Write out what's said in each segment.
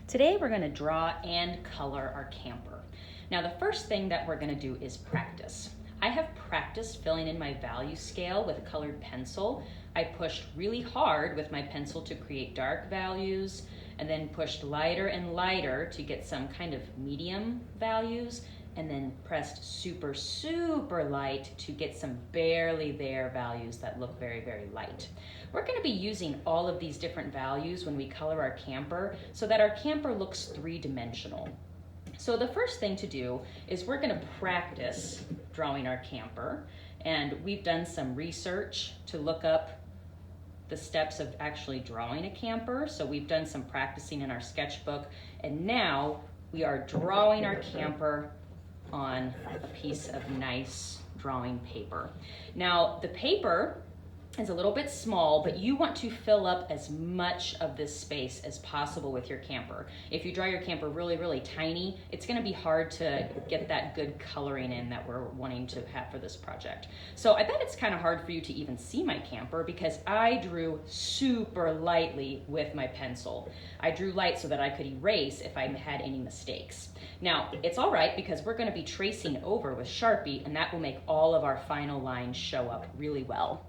Today we're going to draw and color our camper. Now the first thing that we're going to do is practice. I have practiced filling in my value scale with a colored pencil. I pushed really hard with my pencil to create dark values and then pushed lighter and lighter to get some kind of medium values and then pressed super, super light to get some barely there values that look very, very light. We're going to be using all of these different values when we color our camper so that our camper looks three-dimensional. So the first thing to do is we're going to practice drawing our camper, and we've done some research to look up the steps of actually drawing a camper. So we've done some practicing in our sketchbook, and now we are drawing our camper on a piece of nice drawing paper. Now the paper is a little bit small, but you want to fill up as much of this space as possible with your camper. If you draw your camper really, really tiny, it's gonna be hard to get that good coloring in that we're wanting to have for this project. So I bet it's kind of hard for you to even see my camper because I drew super lightly with my pencil. I drew light so that I could erase if I had any mistakes. Now, it's all right because we're gonna be tracing over with Sharpie, and that will make all of our final lines show up really well.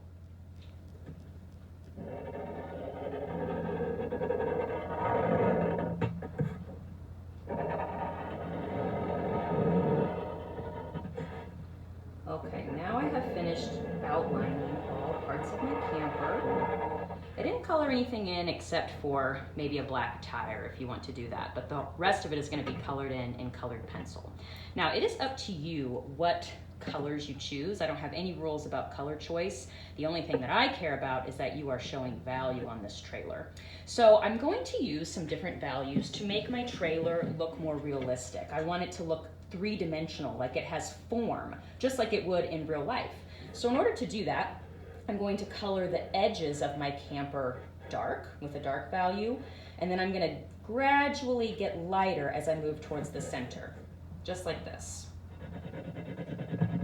Okay, now I have finished outlining all parts of my camper. I didn't color anything in except for maybe a black tire if you want to do that, but the rest of it is going to be colored in colored pencil. Now it is up to you what colors you choose. I don't have any rules about color choice. The only thing that I care about is that you are showing value on this trailer. So I'm going to use some different values to make my trailer look more realistic. I want it to look three-dimensional, like it has form, just like it would in real life. So in order to do that, I'm going to color the edges of my camper dark with a dark value, and then I'm going to gradually get lighter as I move towards the center, just like this.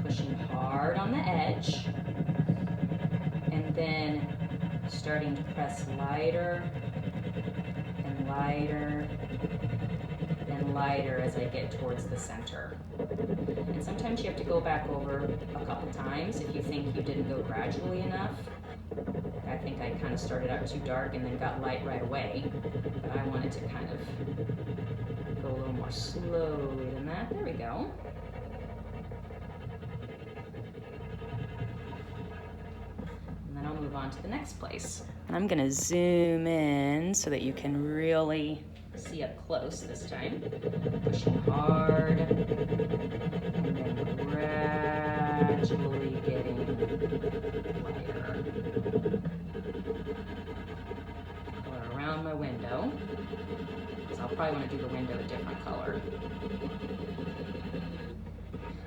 Pushing hard on the edge, and then starting to press lighter and lighter and lighter as I get towards the center. And sometimes you have to go back over a couple times if you think you didn't go gradually enough. I think I kind of started out too dark and then got light right away, but I wanted to kind of go a little more slowly than that. There we go. And then I'll move on to the next place. And I'm gonna zoom in so that you can really see up close this time. Pushing hard, and then gradually getting lighter. Color around my window, because I'll probably want to do the window a different color.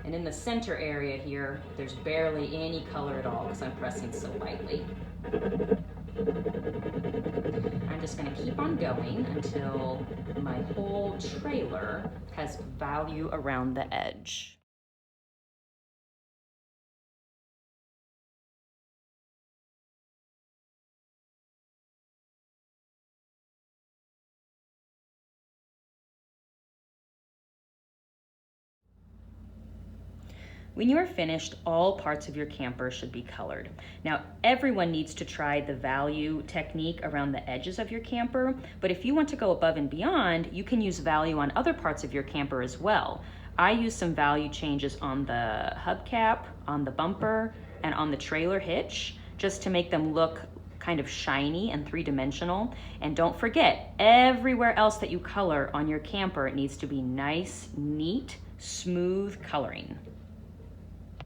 And in the center area here, there's barely any color at all because I'm pressing so lightly. I'm just going to keep on going until my whole trailer has value around the edge. When you are finished, all parts of your camper should be colored. Now, everyone needs to try the value technique around the edges of your camper, but if you want to go above and beyond, you can use value on other parts of your camper as well. I use some value changes on the hubcap, on the bumper, and on the trailer hitch, just to make them look kind of shiny and three-dimensional. And don't forget, everywhere else that you color on your camper, it needs to be nice, neat, smooth coloring.